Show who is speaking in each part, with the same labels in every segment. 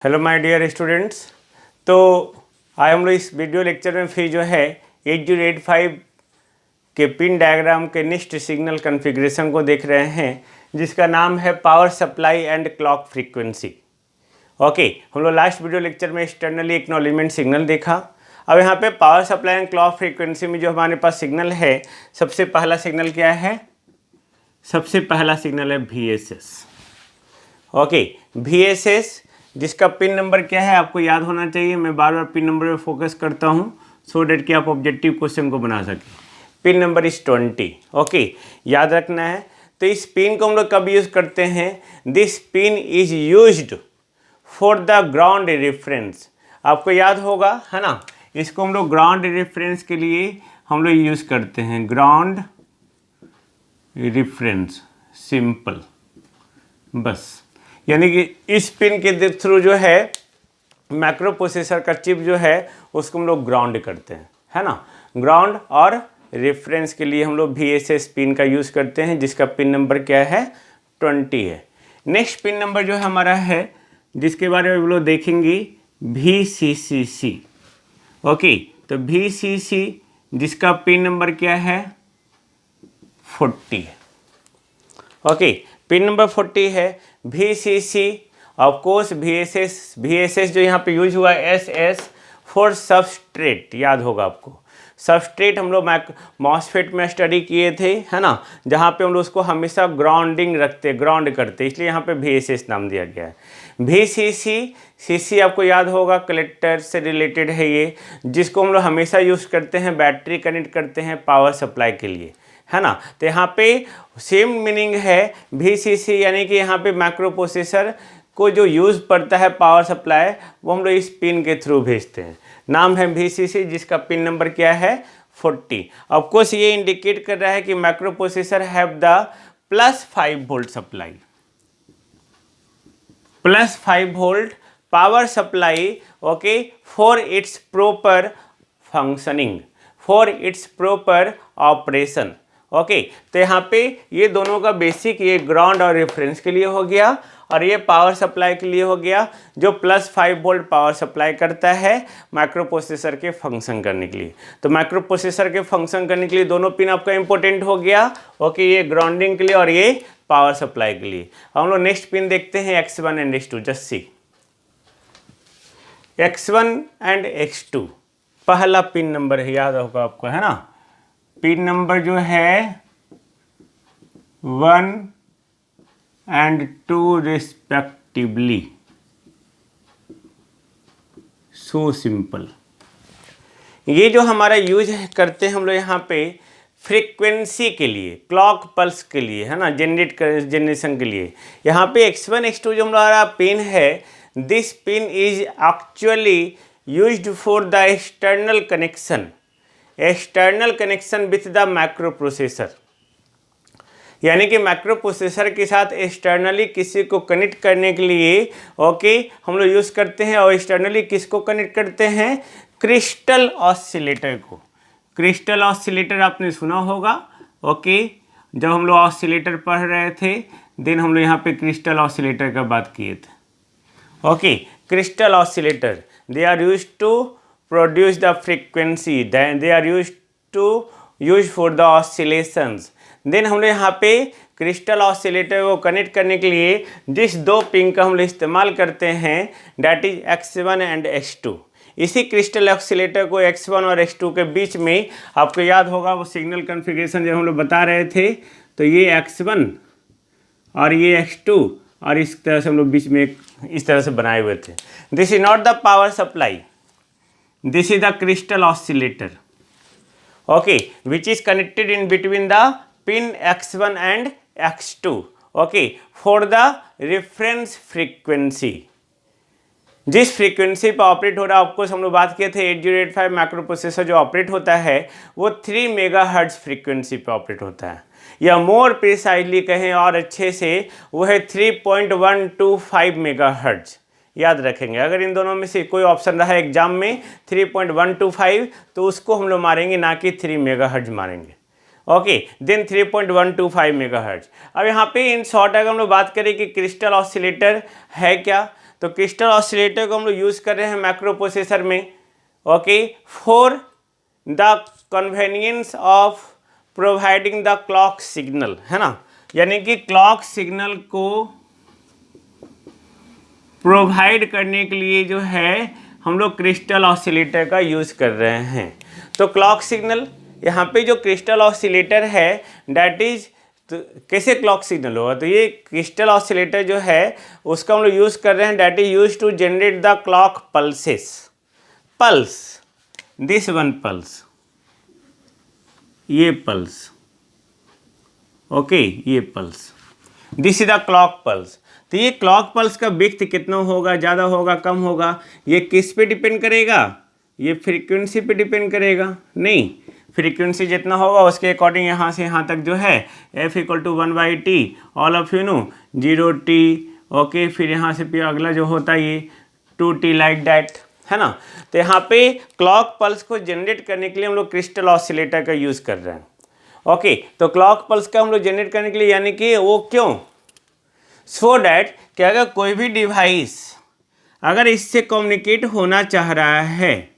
Speaker 1: Hello my dear students. तो आज हम लोग इस वीडियो लेक्चर में फिर जो है 8085 के पिन डायग्राम के नेक्स्ट सिग्नल कॉन्फ़िगरेशन को देख रहे हैं, जिसका नाम है power supply and clock frequency. Okay, हम लोग लास्ट वीडियो लेक्चर में एक्सटर्नली एक्नॉलेजमेंट सिग्नल देखा। अब यहाँ पे power supply and clock frequency में जो हमारे पास सिग्नल है, सबसे पहला सिग्नल क्या है? सबसे पहला सिग्नल है VSS। ओके, VSS जिसका पिन नंबर क्या है आपको याद होना चाहिए। मैं बार बार पिन नंबर पे फोकस करता हूँ सो डेट कि आप ऑब्जेक्टिव क्वेश्चन को बना सकें। Pin number is 20। ओके, याद रखना है। तो इस पिन को हम लोग कब यूज़ करते हैं? This pin is used for the ground reference. आपको याद होगा, है ना? इसको हम लोग ग्राउंड रेफरेंस के लिए हम लोग यूज़ करते हैं। ग्राउंड रेफरेंस, सिंपल, बस। यानी कि इस पिन के थ्रू जो है माइक्रो प्रोसेसर का चिप जो है उसको हम लोग ग्राउंड करते हैं, है ना? ग्राउंड और रेफरेंस के लिए हम लोग VSS पिन का यूज़ करते हैं, जिसका पिन नंबर क्या है? 20 है। नेक्स्ट पिन नंबर जो है हमारा है, जिसके बारे में हम लोग देखेंगे, VCCC। ओके, तो VCC जिसका पिन नंबर क्या है? 40 है। ओके, पिन नंबर 40 है। VCC ऑफ कोर्स VSS जो यहाँ पे यूज हुआ है SS फॉर सबस्ट्रेट, याद होगा आपको। सबस्ट्रेट हम लोग मॉसफेट में स्टडी किए थे, है ना? जहाँ पे हम लोग उसको हमेशा ग्राउंडिंग रखते, ग्राउंड करते, इसलिए यहाँ पे VSS नाम दिया गया है। VCC आपको याद होगा, कलेक्टर से रिलेटेड है ये, जिसको हम लोग हमेशा यूज़ करते हैं, बैटरी कनेक्ट करते हैं पावर सप्लाई के लिए, है ना? तो यहाँ पे सेम मीनिंग है VCC, यानी कि यहाँ पे माइक्रो प्रोसेसर को जो यूज़ पड़ता है पावर सप्लाई, वो हम लोग इस पिन के थ्रू भेजते हैं। नाम है VCC, जिसका पिन नंबर क्या है? 40। ऑफ कोर्स ये इंडिकेट कर रहा है कि micro processor have the +5 volt supply, +5 volt power supply. Okay, for its proper functioning, for its proper operation. Okay, तो यहाँ पे ये दोनों का बेसिक, ये ग्राउंड और रेफरेंस के लिए हो गया, और ये पावर सप्लाई के लिए हो गया, जो +5 वोल्ट पावर सप्लाई करता है माइक्रो प्रोसेसर के फंक्शन करने के लिए। तो माइक्रो प्रोसेसर के फंक्शन करने के लिए दोनों पिन आपका इंपॉर्टेंट हो गया। ओके, ये ग्राउंडिंग के लिए और ये पावर सप्लाई के लिए। हम लोग नेक्स्ट पिन देखते हैं, X1 and X2। Just see, X1 and X2 पहला पिन नंबर है, याद होगा आपको, है ना? पिन नंबर जो है 1 एंड 2 रिस्पेक्टिवली। So simple. ये जो हमारा यूज करते हैं हम लोग यहाँ पे फ्रीक्वेंसी के लिए, क्लॉक पल्स के लिए, है ना? जनरेशन के लिए। यहाँ पे X1 X2 जो हमारा पिन है, this pin is actually used for the external connection, external connection with the micro processor. यानी कि माइक्रो प्रोसेसर के साथ एक्सटर्नली किसी को कनेक्ट करने के लिए, ओके, हम लोग यूज़ करते हैं। और एक्सटर्नली किसको कनेक्ट करते हैं? क्रिस्टल ऑसिलेटर को। क्रिस्टल ऑसिलेटर आपने सुना होगा। ओके, जब हम लोग ऑसिलेटर पढ़ रहे थे, देन हम लोग यहाँ पे क्रिस्टल ऑसिलेटर का बात किए थे। Okay, crystal oscillator, they are used to produce the frequency, then they are used for the oscillations। Then हम लोग यहाँ पे क्रिस्टल ऑसिलेटर को कनेक्ट करने के लिए जिस दो पिन का हम लोग इस्तेमाल करते हैं, that is X1 and X2। इसी क्रिस्टल ऑसिलेटर को X1 और X2 के बीच में, आपको याद होगा वो सिग्नल कॉन्फ़िगरेशन जब हम लोग बता रहे थे, तो ये X1 और ये X2, और इस तरह से हम लोग बीच में इस तरह से बनाए हुए थे। This is not the power supply, this is the crystal oscillator, okay, which is connected in between the pin X1 and X2, okay, for the reference frequency। जिस फ्रीक्वेंसी पर ऑपरेट हो रहा है, आपको हम लोग बात किए थे 8085 माइक्रो प्रोसेसर जो ऑपरेट होता है वो 3 मेगाहर्ट्ज फ्रीक्वेंसी पे ऑपरेट होता है, या मोर प्रिसाइजली कहें और अच्छे से, वो है 3.125 मेगाहर्ट्ज। याद रखेंगे, अगर इन दोनों में से कोई ऑप्शन रहा एग्जाम में 3.125, तो उसको हम लोग मारेंगे, ना कि 3 मेगाहर्ट्ज मारेंगे। Okay, then 3.125 megahertz. अब यहाँ पे इन शॉर्ट अगर हम लोग बात करें कि क्रिस्टल ऑसिलेटर है क्या, तो क्रिस्टल ऑसिलेटर को हम लोग यूज़ कर रहे हैं माइक्रो प्रोसेसर में, okay, for the convenience of providing the clock signal, है ना, यानी कि क्लॉक सिग्नल को प्रोवाइड करने के लिए जो है हम लोग क्रिस्टल ऑसिलेटर का यूज़ कर रहे हैं। तो क्लॉक सिग्नल यहाँ पे जो क्रिस्टल ऑसिलेटर है डैट इज, तो कैसे क्लॉक सिग्नल होगा, तो ये क्रिस्टल ऑसिलेटर जो है उसका हम लोग यूज़ कर रहे हैं that is use to generate the clock pulses, pulse, this one pulse, ये पल्स, ओके, ये pulse, this is the clock pulse. तो ये क्लॉक पल्स का विड्थ कितना होगा, ज़्यादा होगा कम होगा, ये किस पे डिपेंड करेगा, ये फ्रीक्वेंसी पे डिपेंड करेगा, नहीं, फ्रीक्वेंसी जितना होगा उसके अकॉर्डिंग यहाँ से यहाँ तक जो है F = 1/T, all of you know 0T, okay, फिर यहाँ से फिर अगला जो होता है ये 2T लाइक डैट, है ना। तो यहाँ पे क्लॉक पल्स को जनरेट करने के लिए हम लोग क्रिस्टल ऑसिलेटर का यूज़ कर रहे हैं, ओके। तो क्लॉक पल्स का हम लोग जनरेट करने के लिए, यानी कि वो क्यों, सो डैट कि अगर कोई भी डिवाइस अगर इससे कम्युनिकेट होना चाह रहा है,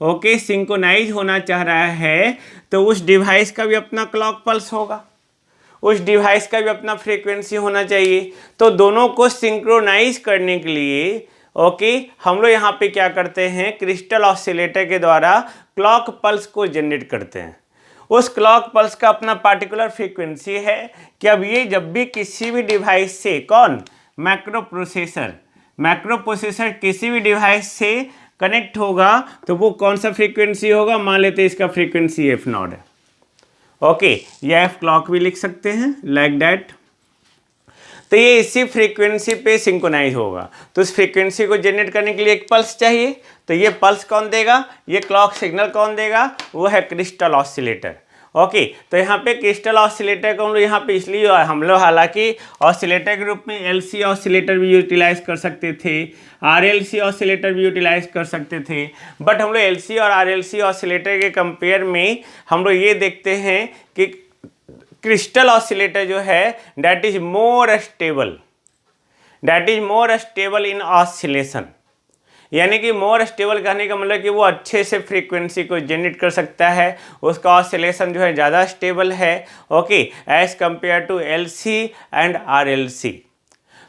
Speaker 1: ओके, सिंक्रोनाइज होना चाह रहा है, तो उस डिवाइस का भी अपना क्लॉक पल्स होगा, उस डिवाइस का भी अपना फ्रीक्वेंसी होना चाहिए। तो दोनों को सिंक्रोनाइज करने के लिए, ओके, हम लोग यहाँ पे क्या करते हैं, क्रिस्टल ऑसिलेटर के द्वारा क्लॉक पल्स को जनरेट करते हैं। उस क्लॉक पल्स का अपना पार्टिकुलर फ्रीक्वेंसी है कि अब ये जब भी किसी भी डिवाइस से, कौन, माइक्रो प्रोसेसर किसी भी डिवाइस से कनेक्ट होगा तो वो कौन सा फ्रीक्वेंसी होगा, मान लेते हैं इसका फ्रीक्वेंसी F0 है, ओके, या F क्लॉक भी लिख सकते हैं लाइक दैट। तो ये इसी फ्रीक्वेंसी पे सिंक्रोनाइज होगा। तो उस फ्रीक्वेंसी को जनरेट करने के लिए एक पल्स चाहिए, तो ये पल्स कौन देगा, ये क्लॉक सिग्नल कौन देगा, वो है क्रिस्टल ऑसिलेटर, ओके। तो यहाँ पे क्रिस्टल ऑसिलेटर को हम लोग यहाँ पे इसलिए हम लोग हालांकि ऑसिलेटर के रूप में LC ऑसिलेटर भी यूटिलाइज कर सकते थे, RLC ऑसिलेटर भी यूटिलाइज कर सकते थे, बट हम लोग LC और RLC ऑसिलेटर के कंपेयर में हम लोग ये देखते हैं कि क्रिस्टल ऑसिलेटर जो है that is more stable in oscillation, यानी कि मोर स्टेबल कहने का मतलब कि वो अच्छे से फ्रीक्वेंसी को जनरेट कर सकता है, उसका ऑसिलेशन जो है ज़्यादा स्टेबल है, okay, as compare to LC and RLC।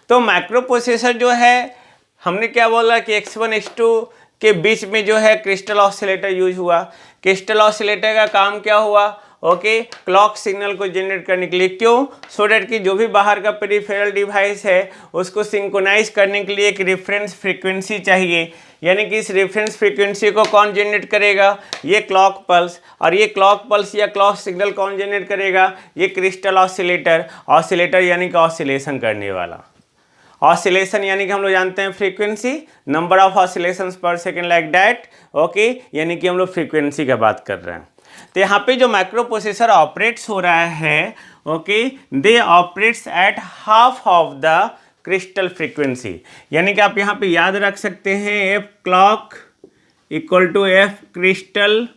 Speaker 1: तो माइक्रो प्रोसेसर जो है हमने क्या बोला कि X1 X2 के बीच में जो है क्रिस्टल ऑसिलेटर यूज हुआ। क्रिस्टल ऑसिलेटर का काम क्या हुआ, ओके, क्लॉक सिग्नल को जनरेट करने के लिए, क्यों, सो डैट कि जो भी बाहर का पेरिफेरल डिवाइस है उसको सिंक्रोनाइज करने के लिए एक रेफरेंस फ्रीक्वेंसी चाहिए, यानी कि इस रेफरेंस फ्रीक्वेंसी को कौन जनरेट करेगा, ये क्लॉक पल्स, और ये क्लॉक पल्स या क्लॉक सिग्नल कौन जनरेट करेगा, ये क्रिस्टल ऑसिलेटर यानी कि ऑसिलेशन करने वाला। ऑसिलेशन यानी कि हम लोग जानते हैं फ्रीक्वेंसी, नंबर ऑफ ऑसिलेशंस पर सेकेंड लाइक डैट, ओके, यानी कि हम लोग फ्रीक्वेंसी का बात कर रहे हैं। तो यहाँ पे जो माइक्रो प्रोसेसर ऑपरेट्स हो रहा है, okay, they operates at half of the crystal frequency, यानी कि आप यहाँ पे याद रख सकते हैं F clock = F crystal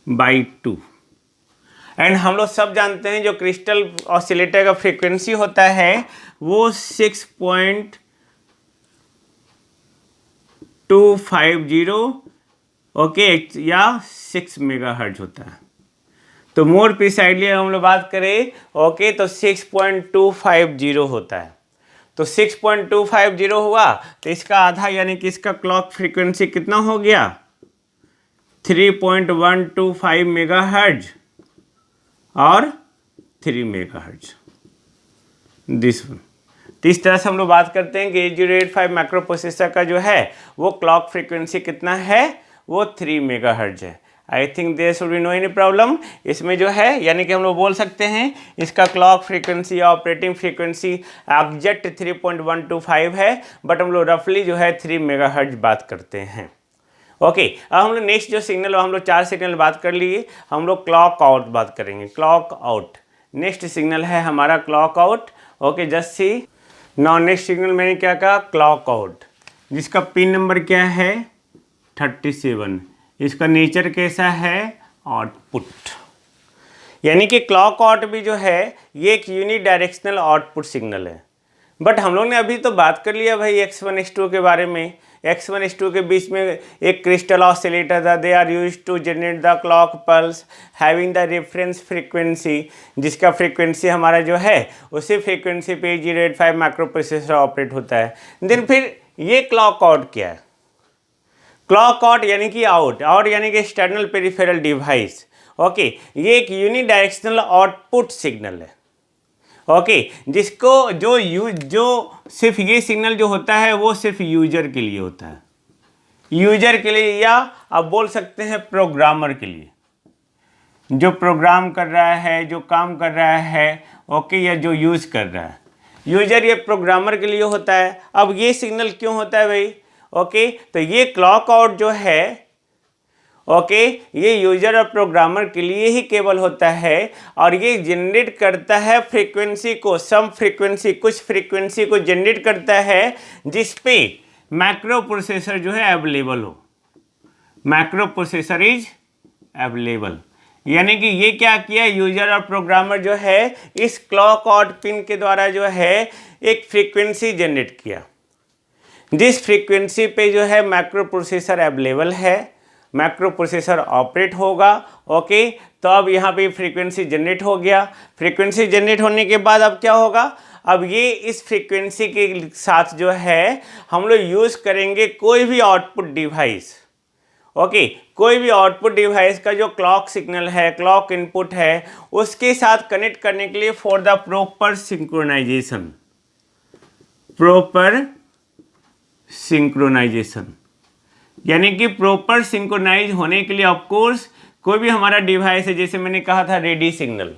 Speaker 1: by 2। And हम लोग सब जानते हैं जो क्रिस्टल ऑसिलेटर का फ्रीक्वेंसी होता है वो 6.250 ओके या 6 मेगाहर्ट्ज होता है। तो मोर प्रिसाइडली हम लोग बात करें, ओके, तो 6.250 होता है। तो 6.250 हुआ तो इसका आधा यानी कि इसका क्लॉक फ्रीक्वेंसी कितना हो गया, 3.125 मेगाहर्ट्ज और 3 मेगाहर्ट्ज, दिस वन। तो इस तरह से हम लोग बात करते हैं कि 8085 माइक्रो प्रोसेसर का जो है वो क्लॉक फ्रीक्वेंसी कितना है, वो 3 मेगाहर्ट्ज है। I think there should be no any problem इसमें जो है, यानी कि हम लोग बोल सकते हैं इसका क्लॉक फ्रीक्वेंसी या ऑपरेटिंग फ्रीक्वेंसी एग्जैक्ट 3.125 है, बट हम लोग रफली जो है 3 मेगाहर्ट्ज बात करते हैं। ओके, अब हम लोग नेक्स्ट जो सिग्नल, हम लोग 4 सिग्नल बात कर लिए, हम लोग क्लॉक आउट बात करेंगे। क्लॉक आउट नेक्स्ट सिग्नल है हमारा clock out. Okay, just see now next signal मैंने क्या कहा, क्लॉक आउट, जिसका पिन नंबर क्या है 37। इसका नेचर कैसा है, आउटपुट, यानी कि क्लॉक आउट भी जो है ये एक यूनी डायरेक्शनल आउटपुट सिग्नल है। बट हम लोग ने अभी तो बात कर लिया भाई X1 X2 के बारे में। X1 X2 के बीच में एक क्रिस्टल ऑसिलेटर था। They are use to generate the clock pulse having the reference frequency, जिसका फ्रीक्वेंसी हमारा जो है उसी फ्रीक्वेंसी पे 085 माइक्रो प्रोसेसर ऑपरेट होता है। देन फिर ये क्लॉक आउट क्या है? क्लॉक आउट यानी कि आउट यानी कि एक्सटर्नल पेरिफेरल डिवाइस। ओके, ये एक यूनिडायरेक्शनल आउटपुट सिग्नल है। ओके, जिसको जो सिर्फ ये सिग्नल जो होता है वो सिर्फ यूजर के लिए होता है, यूजर के लिए, या आप बोल सकते हैं प्रोग्रामर के लिए, जो प्रोग्राम कर रहा है, जो काम कर रहा है। ओके, या जो यूज कर रहा है। यूजर ये प्रोग्रामर के लिए होता है। अब ये सिग्नल क्यों होता है भाई? ओके, तो ये क्लॉक आउट जो है, ओके, ये यूजर और प्रोग्रामर के लिए ही केवल होता है, और ये जनरेट करता है फ्रीक्वेंसी को, सम फ्रीक्वेंसी, कुछ फ्रीक्वेंसी को जनरेट करता है जिस पे मैक्रो प्रोसेसर जो है अवेलेबल हो। मैक्रो प्रोसेसर इज अवेलेबल, यानी कि ये क्या किया, यूजर और प्रोग्रामर जो है इस क्लॉक आउट पिन के द्वारा जो है एक फ्रीक्वेंसी जनरेट किया, जिस फ्रीक्वेंसी पे जो है मैक्रो प्रोसेसर अवेलेबल है, मैक्रो प्रोसेसर ऑपरेट होगा। ओके, तो अब यहाँ पे फ्रीक्वेंसी जनरेट हो गया। फ्रीक्वेंसी जनरेट होने के बाद अब क्या होगा, अब ये इस फ्रीक्वेंसी के साथ जो है हम लोग यूज़ करेंगे कोई भी आउटपुट डिवाइस। ओके, कोई भी आउटपुट डिवाइस का जो क्लॉक सिग्नल है, क्लॉक इनपुट है, उसके साथ कनेक्ट करने के लिए for the proper synchronization, proper synchronization, यानी कि प्रॉपर सिंक्रोनाइज होने के लिए ऑफ कोर्स कोई भी हमारा डिवाइस है, जैसे मैंने कहा था रेडी सिग्नल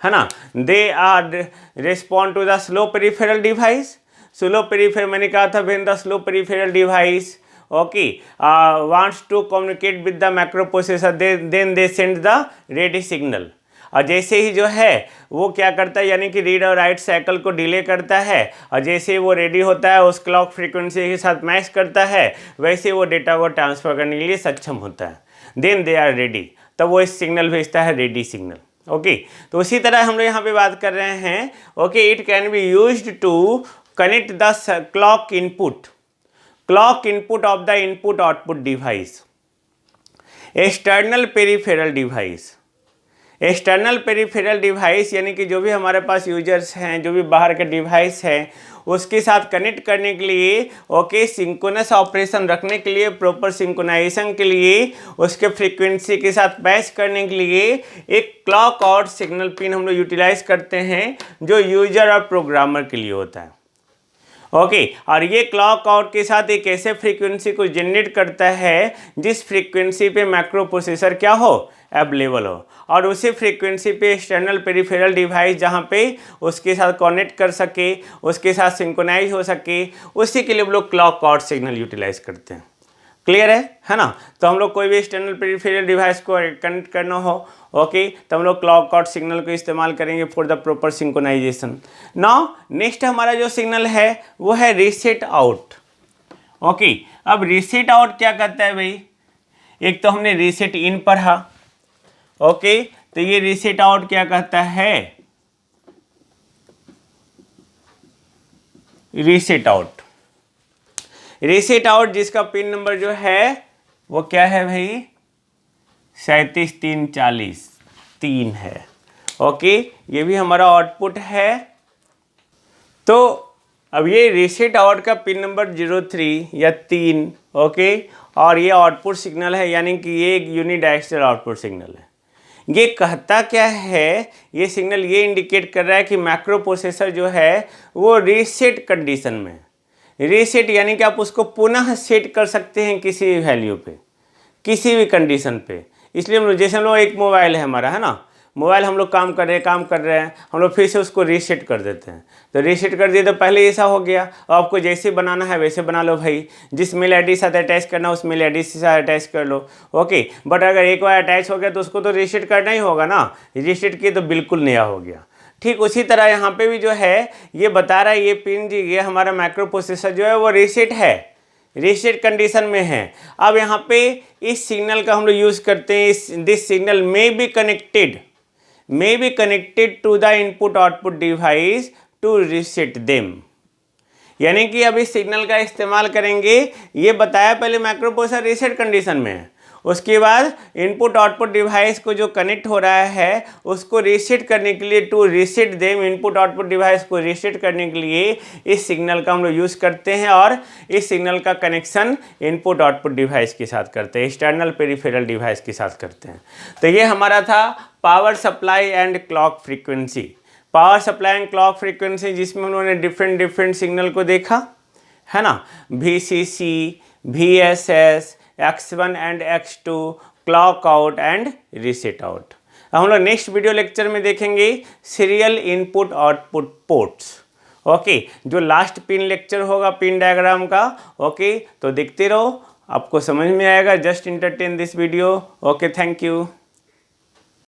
Speaker 1: है ना, they are respond to the slow peripheral device. Slow peripheral मैंने कहा था when the slow peripheral device okay wants to communicate with the macro processor, then they send the ready signal. और जैसे ही जो है वो क्या करता है, यानी कि रीड और राइट साइकिल को डिले करता है, और जैसे ही वो रेडी होता है उस क्लॉक फ्रीक्वेंसी के साथ मैच करता है, वैसे वो डेटा को ट्रांसफर करने के लिए सक्षम होता है। देन दे आर रेडी, तब वो इस सिग्नल भेजता है, रेडी सिग्नल। ओके, तो उसी तरह हम लोग यहाँ पे बात कर रहे हैं। Okay, it can be used to connect the clock input of the input output device, external peripheral device. External peripheral device यानी कि जो भी हमारे पास यूजर्स हैं, जो भी बाहर के डिवाइस हैं, उसके साथ कनेक्ट करने के लिए, ओके, सिंक्रोनस ऑपरेशन रखने के लिए, प्रॉपर सिंक्रोनाइजेशन के लिए, उसके फ्रीक्वेंसी के साथ मैच करने के लिए एक क्लॉक आउट सिग्नल पिन हम लोग यूटिलाइज करते हैं, जो यूजर और प्रोग्रामर के लिए होता है। ओके, और ये क्लॉक आउट के साथ एक ऐसे फ्रीक्वेंसी को जनरेट करता है जिस फ्रीक्वेंसी पे मैक्रो प्रोसेसर क्या हो, अवेलेबल हो, और उसी फ्रीक्वेंसी पे एक्सटर्नल पेरिफेरल डिवाइस जहाँ पे उसके साथ कनेक्ट कर सके, उसके साथ सिंक्रोनाइज हो सके, उसी के लिए हम लोग क्लॉक आउट सिग्नल यूटिलाइज करते हैं। क्लियर है ना? तो हम लोग कोई भी एक्सटर्नल पेरिफेरल डिवाइस को कनेक्ट करना हो, ओके, तो हम लोग क्लॉक आउट सिग्नल को इस्तेमाल करेंगे for the proper synchronization. Now next हमारा जो सिग्नल है वो है रीसेट आउट। ओके, अब रीसेट आउट क्या करता है भाई? एक तो हमने रीसेट इन पढ़ा। ओके, तो ये रीसेट आउट क्या कहता है? रीसेट आउट, रीसेट आउट जिसका पिन नंबर जो है वो क्या है भाई? 37343 है। ओके, ये भी हमारा आउटपुट है। तो अब ये रीसेट आउट का पिन नंबर 03 या 3, ओके, और ये आउटपुट सिग्नल है, यानी कि ये एक यूनिडायरेक्शनल आउटपुट सिग्नल है। ये कहता क्या है? ये सिग्नल ये इंडिकेट कर रहा है कि मैक्रो प्रोसेसर जो है वो रीसेट कंडीशन में। रीसेट यानी कि आप उसको पुनः सेट कर सकते हैं किसी भी वैल्यू पे, किसी भी कंडीशन पे। इसलिए हम लोग, जैसे हम लोग एक मोबाइल है हमारा, है ना, मोबाइल हम लोग काम कर रहे हैं, हम लोग फिर से उसको रीसेट कर देते हैं। तो रीसेट कर दिए तो पहले ऐसा हो गया, और आपको जैसे बनाना है वैसे बना लो भाई, जिस मेल आईडी साथ अटैच करना उस मेल आईडी से साथ अटैच कर लो। ओके, बट अगर एक बार अटैच हो गया तो उसको तो रीसेट करना ही होगा ना, रीसेट किए तो बिल्कुल नया हो गया। ठीक उसी तरह यहाँ पे भी जो है ये बता रहा है, ये पिन जी, ये हमारा माइक्रो प्रोसेसर जो है वो रीसेट है, रीसेट कंडीशन में है। अब यहाँ पे इस सिग्नल का हम लोग यूज़ करते हैं, this signal may be connected to the input output device to reset them। यानी कि अब इस सिग्नल का इस्तेमाल करेंगे, ये बताया पहले माइक्रो प्रोसेसर रीसेट कंडीशन में है, उसके बाद इनपुट आउटपुट डिवाइस को जो कनेक्ट हो रहा है उसको रीसेट करने के लिए, to reset them, input output device को रीसेट करने के लिए इस सिग्नल का हम लोग यूज़ करते हैं और इस सिग्नल का कनेक्शन इनपुट आउटपुट डिवाइस के साथ करते हैं, एक्सटर्नल पेरिफेरल डिवाइस के साथ करते हैं। तो ये हमारा था power supply and clock frequency. Power supply and clock frequency जिसमें उन्होंने डिफरेंट सिग्नल को देखा है ना, VCC, VSS, X1 and X2, clock out and reset out. अब हम लोग नेक्स्ट वीडियो लेक्चर में देखेंगे serial input output ports. Okay, जो लास्ट पिन लेक्चर होगा पिन डायग्राम का। ओके, तो देखते रहो, आपको समझ में आएगा। Just entertain this video. Okay, thank you.